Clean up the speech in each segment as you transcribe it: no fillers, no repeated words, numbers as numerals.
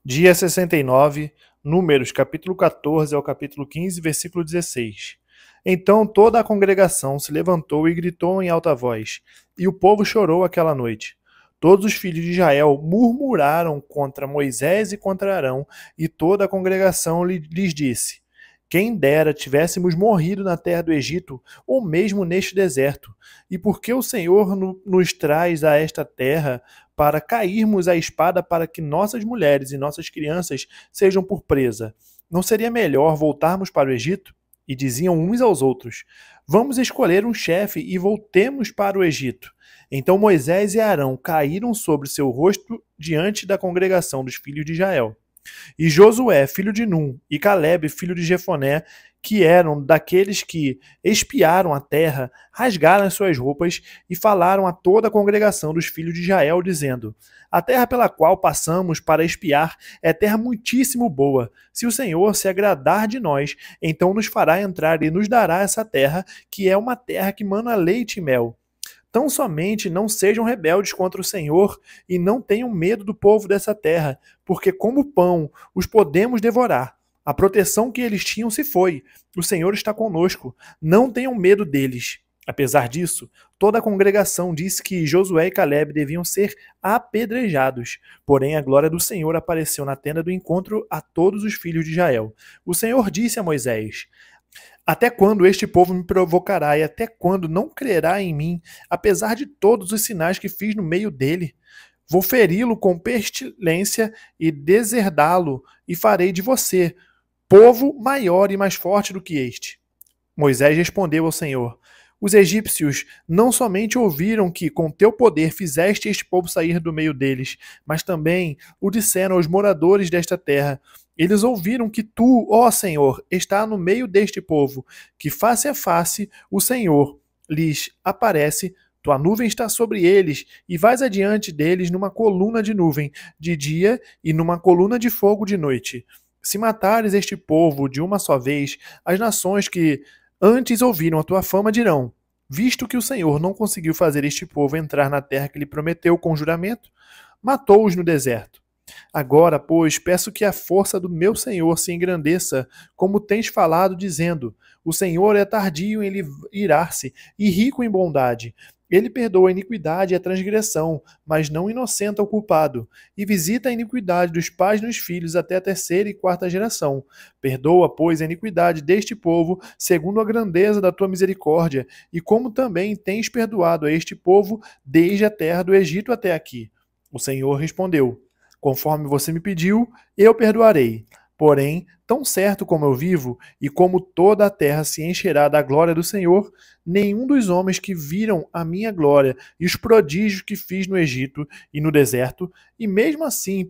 Dia 69, Números, capítulo 14 ao capítulo 15, versículo 16. Então toda a congregação se levantou e gritou em alta voz, e o povo chorou aquela noite. Todos os filhos de Israel murmuraram contra Moisés e contra Arão, e toda a congregação lhes disse: Quem dera tivéssemos morrido na terra do Egito, ou mesmo neste deserto. E por que o Senhor nos traz a esta terra para cairmos à espada para que nossas mulheres e nossas crianças sejam por presa? Não seria melhor voltarmos para o Egito? E diziam uns aos outros: Vamos escolher um chefe e voltemos para o Egito. Então Moisés e Arão caíram sobre seu rosto diante da congregação dos filhos de Israel. E Josué, filho de Num, e Calebe, filho de Jefoné, que eram daqueles que espiaram a terra, rasgaram as suas roupas e falaram a toda a congregação dos filhos de Israel, dizendo: A terra pela qual passamos para espiar é terra muitíssimo boa. Se o Senhor se agradar de nós, então nos fará entrar e nos dará essa terra, que é uma terra que mana leite e mel. Tão somente não sejam rebeldes contra o Senhor e não tenham medo do povo dessa terra, porque como pão os podemos devorar. A proteção que eles tinham se foi. O Senhor está conosco. Não tenham medo deles. Apesar disso, toda a congregação disse que Josué e Calebe deviam ser apedrejados. Porém, a glória do Senhor apareceu na tenda do encontro a todos os filhos de Israel. O Senhor disse a Moisés: Até quando este povo me provocará e até quando não crerá em mim, apesar de todos os sinais que fiz no meio dele? Vou feri-lo com pestilência e deserdá-lo, e farei de você povo maior e mais forte do que este. Moisés respondeu ao Senhor: Os egípcios não somente ouviram que com teu poder fizeste este povo sair do meio deles, mas também o disseram aos moradores desta terra. Eles ouviram que tu, ó Senhor, está no meio deste povo, que face a face o Senhor lhes aparece. Tua nuvem está sobre eles, e vais adiante deles numa coluna de nuvem de dia e numa coluna de fogo de noite. Se matares este povo de uma só vez, as nações que antes ouviram a tua fama dirão: Visto que o Senhor não conseguiu fazer este povo entrar na terra que lhe prometeu com juramento, matou-os no deserto. Agora, pois, peço que a força do meu Senhor se engrandeça, como tens falado, dizendo: O Senhor é tardio em irar-se e rico em bondade. Ele perdoa a iniquidade e a transgressão, mas não inocenta o culpado, e visita a iniquidade dos pais nos filhos até a terceira e quarta geração. Perdoa, pois, a iniquidade deste povo, segundo a grandeza da tua misericórdia, e como também tens perdoado a este povo desde a terra do Egito até aqui. O Senhor respondeu: Conforme você me pediu, eu perdoarei. Porém, tão certo como eu vivo, e como toda a terra se encherá da glória do Senhor, nenhum dos homens que viram a minha glória e os prodígios que fiz no Egito e no deserto, e mesmo assim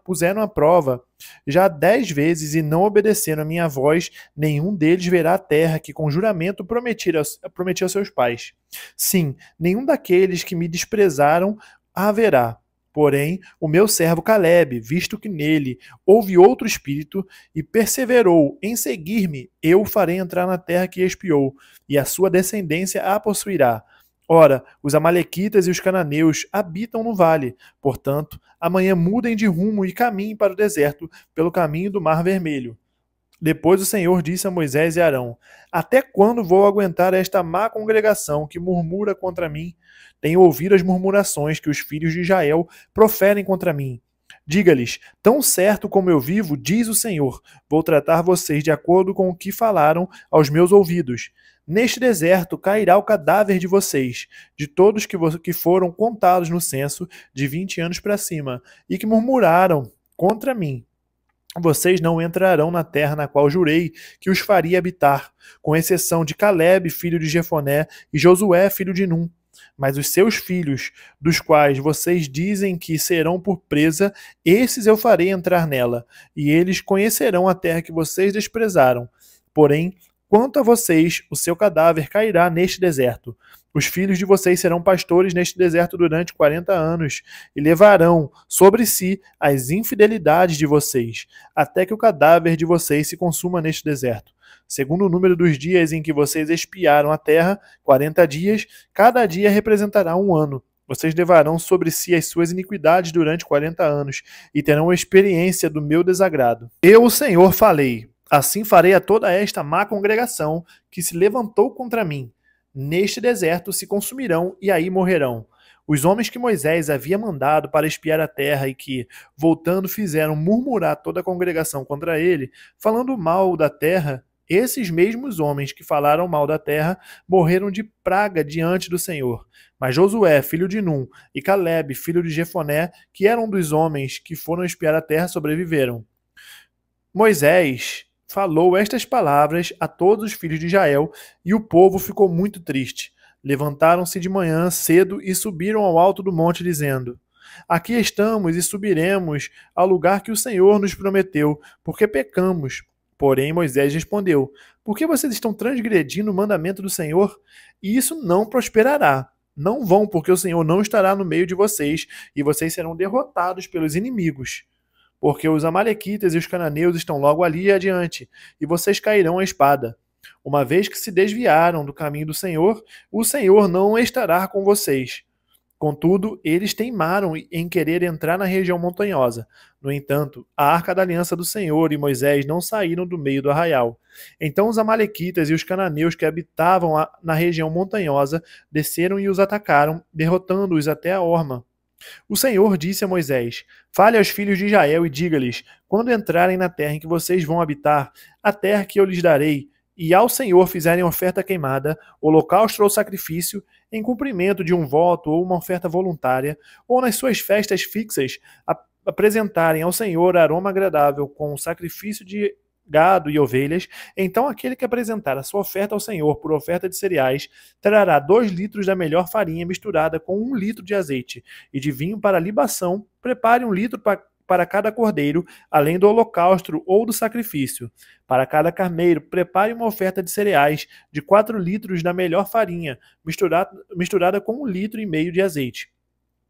puseram à prova já 10 vezes e não obedeceram a minha voz, nenhum deles verá a terra que com juramento prometi aos seus pais. Sim, nenhum daqueles que me desprezaram haverá. Porém, o meu servo Calebe, visto que nele houve outro espírito e perseverou em seguir-me, eu o farei entrar na terra que espiou, e a sua descendência a possuirá. Ora, os amalequitas e os cananeus habitam no vale. Portanto, amanhã mudem de rumo e caminhem para o deserto, pelo caminho do Mar Vermelho. Depois o Senhor disse a Moisés e Arão: Até quando vou aguentar esta má congregação que murmura contra mim? Tenho ouvido as murmurações que os filhos de Israel proferem contra mim. Diga-lhes: Tão certo como eu vivo, diz o Senhor, vou tratar vocês de acordo com o que falaram aos meus ouvidos. Neste deserto cairá o cadáver de vocês, de todos que foram contados no censo de 20 anos para cima, e que murmuraram contra mim. Vocês não entrarão na terra na qual jurei que os faria habitar, com exceção de Calebe, filho de Jefoné, e Josué, filho de Num. Mas os seus filhos, dos quais vocês dizem que serão por presa, esses eu farei entrar nela, e eles conhecerão a terra que vocês desprezaram. Porém, quanto a vocês, o seu cadáver cairá neste deserto. Os filhos de vocês serão pastores neste deserto durante 40 anos e levarão sobre si as infidelidades de vocês, até que o cadáver de vocês se consuma neste deserto. Segundo o número dos dias em que vocês espiaram a terra, 40 dias, cada dia representará um ano. Vocês levarão sobre si as suas iniquidades durante 40 anos e terão a experiência do meu desagrado. Eu, o Senhor, falei. Assim farei a toda esta má congregação que se levantou contra mim. Neste deserto se consumirão e aí morrerão. Os homens que Moisés havia mandado para espiar a terra e que, voltando, fizeram murmurar toda a congregação contra ele, falando mal da terra, esses mesmos homens que falaram mal da terra morreram de praga diante do Senhor. Mas Josué, filho de Num, e Caleb, filho de Jefoné, que eram dos homens que foram espiar a terra, sobreviveram. Moisés falou estas palavras a todos os filhos de Israel, e o povo ficou muito triste. Levantaram-se de manhã cedo e subiram ao alto do monte, dizendo: Aqui estamos e subiremos ao lugar que o Senhor nos prometeu, porque pecamos. Porém, Moisés respondeu: Por que vocês estão transgredindo o mandamento do Senhor? E isso não prosperará. Não vão, porque o Senhor não estará no meio de vocês, e vocês serão derrotados pelos inimigos. Porque os amalequitas e os cananeus estão logo ali adiante, e vocês cairão à espada. Uma vez que se desviaram do caminho do Senhor, o Senhor não estará com vocês. Contudo, eles teimaram em querer entrar na região montanhosa. No entanto, a arca da aliança do Senhor e Moisés não saíram do meio do arraial. Então os amalequitas e os cananeus que habitavam na região montanhosa desceram e os atacaram, derrotando-os até a Horma. O Senhor disse a Moisés: Fale aos filhos de Israel e diga-lhes: Quando entrarem na terra em que vocês vão habitar, a terra que eu lhes darei, e ao Senhor fizerem oferta queimada, holocausto ou sacrifício, em cumprimento de um voto ou uma oferta voluntária, ou nas suas festas fixas, apresentarem ao Senhor aroma agradável com o sacrifício de gado e ovelhas, então aquele que apresentar a sua oferta ao Senhor por oferta de cereais trará 2 litros da melhor farinha misturada com 1 litro de azeite, e de vinho para libação, prepare 1 litro para cada cordeiro, além do holocausto ou do sacrifício. Para cada carneiro, prepare uma oferta de cereais de 4 litros da melhor farinha, misturada com 1,5 litro de azeite.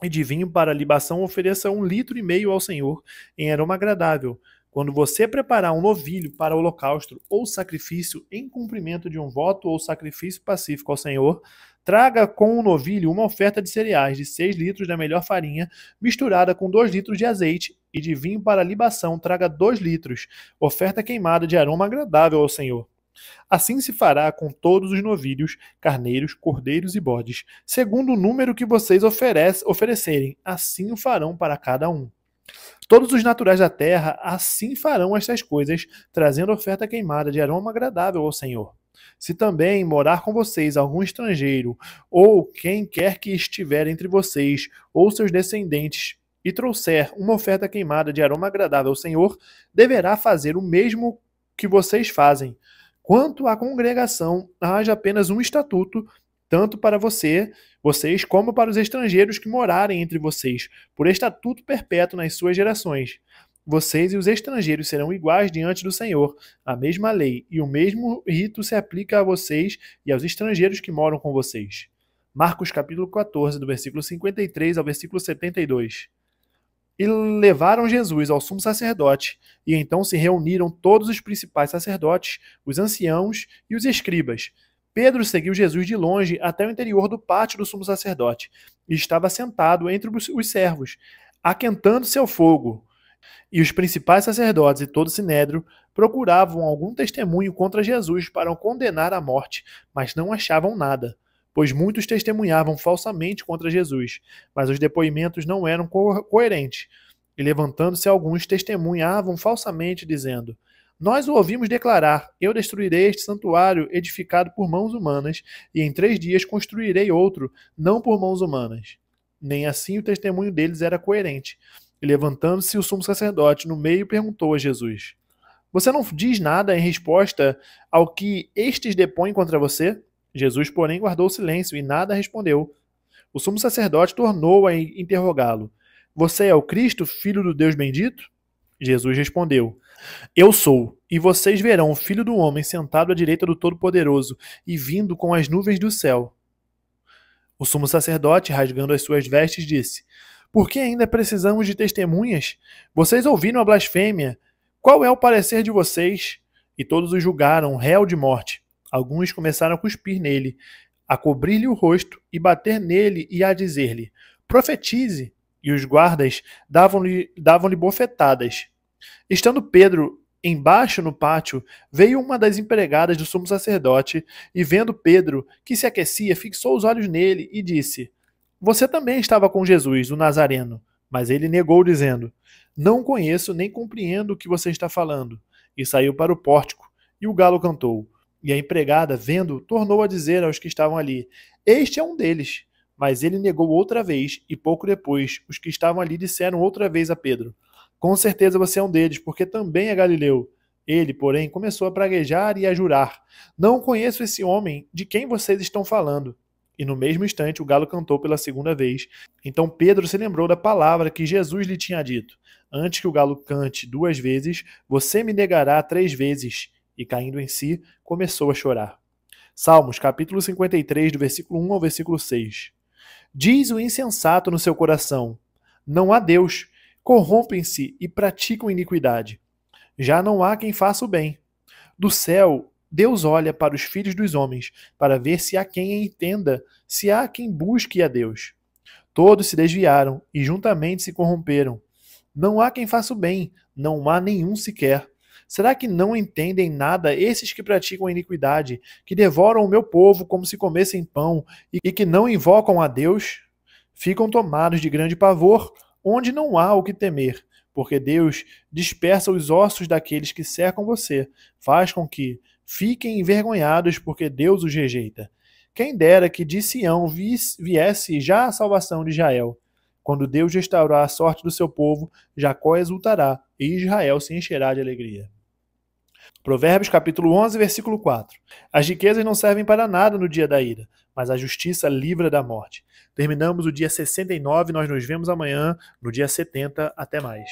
E de vinho para libação, ofereça 1,5 litro ao Senhor, em aroma agradável. Quando você preparar um novilho para holocausto ou sacrifício em cumprimento de um voto ou sacrifício pacífico ao Senhor, traga com o novilho uma oferta de cereais de 6 litros da melhor farinha, misturada com 2 litros de azeite, e de vinho para libação traga 2 litros, oferta queimada de aroma agradável ao Senhor. Assim se fará com todos os novilhos, carneiros, cordeiros e bodes, segundo o número que vocês oferecerem, assim o farão para cada um. Todos os naturais da terra assim farão estas coisas, trazendo oferta queimada de aroma agradável ao Senhor. Se também morar com vocês algum estrangeiro, ou quem quer que estiver entre vocês, ou seus descendentes, e trouxer uma oferta queimada de aroma agradável ao Senhor, deverá fazer o mesmo que vocês fazem. Quanto à congregação, haja apenas um estatuto, tanto para vocês como para os estrangeiros que morarem entre vocês, por estatuto perpétuo nas suas gerações. Vocês e os estrangeiros serão iguais diante do Senhor. A mesma lei e o mesmo rito se aplica a vocês e aos estrangeiros que moram com vocês. Marcos capítulo 14, do versículo 53 ao versículo 72. E levaram Jesus ao sumo sacerdote, e então se reuniram todos os principais sacerdotes, os anciãos e os escribas. Pedro seguiu Jesus de longe até o interior do pátio do sumo sacerdote, e estava sentado entre os servos, aquentando-se ao fogo. E os principais sacerdotes e todo o sinédrio procuravam algum testemunho contra Jesus para o condenar à morte, mas não achavam nada, pois muitos testemunhavam falsamente contra Jesus, mas os depoimentos não eram coerentes. E levantando-se alguns, testemunhavam falsamente, dizendo: Nós o ouvimos declarar: Eu destruirei este santuário edificado por mãos humanas, e em 3 dias construirei outro, não por mãos humanas. Nem assim o testemunho deles era coerente. E levantando-se o sumo sacerdote no meio, perguntou a Jesus: Você não diz nada em resposta ao que estes depõem contra você? Jesus, porém, guardou silêncio e nada respondeu. O sumo sacerdote tornou a interrogá-lo: Você é o Cristo, filho do Deus bendito? Jesus respondeu: Eu sou, e vocês verão o Filho do Homem sentado à direita do Todo-Poderoso e vindo com as nuvens do céu. O sumo sacerdote, rasgando as suas vestes, disse: Por que ainda precisamos de testemunhas? Vocês ouviram a blasfêmia. Qual é o parecer de vocês? E todos o julgaram réu de morte. Alguns começaram a cuspir nele. a cobrir-lhe o rosto e bater nele e a dizer-lhe: profetize. E os guardas davam-lhe bofetadas. Estando Pedro embaixo no pátio, veio uma das empregadas do sumo sacerdote e, vendo Pedro, que se aquecia, fixou os olhos nele e disse: você também estava com Jesus, o Nazareno. Mas ele negou, dizendo: não conheço nem compreendo o que você está falando. E saiu para o pórtico, e o galo cantou. E a empregada, vendo, tornou a dizer aos que estavam ali: este é um deles. Mas ele negou outra vez, e pouco depois, os que estavam ali disseram outra vez a Pedro: com certeza você é um deles, porque também é galileu. Ele, porém, começou a praguejar e a jurar: não conheço esse homem de quem vocês estão falando. E no mesmo instante o galo cantou pela segunda vez. Então Pedro se lembrou da palavra que Jesus lhe tinha dito: antes que o galo cante 2 vezes, você me negará 3 vezes. E caindo em si, começou a chorar. Salmos, capítulo 53, do versículo 1 ao versículo 6. Diz o insensato no seu coração: não há Deus. Corrompem-se e praticam iniquidade. Já não há quem faça o bem. Do céu, Deus olha para os filhos dos homens, para ver se há quem entenda, se há quem busque a Deus. Todos se desviaram e juntamente se corromperam. Não há quem faça o bem, não há nenhum sequer. Será que não entendem nada esses que praticam a iniquidade, que devoram o meu povo como se comessem pão e que não invocam a Deus? Ficam tomados de grande pavor, onde não há o que temer, porque Deus dispersa os ossos daqueles que cercam você, faz com que fiquem envergonhados, porque Deus os rejeita. Quem dera que de Sião viesse já a salvação de Israel. Quando Deus restaurar a sorte do seu povo, Jacó exultará e Israel se encherá de alegria. Provérbios capítulo 11, versículo 4. As riquezas não servem para nada no dia da ira, mas a justiça livra da morte. Terminamos o dia 69, nós nos vemos amanhã, no dia 70. Até mais.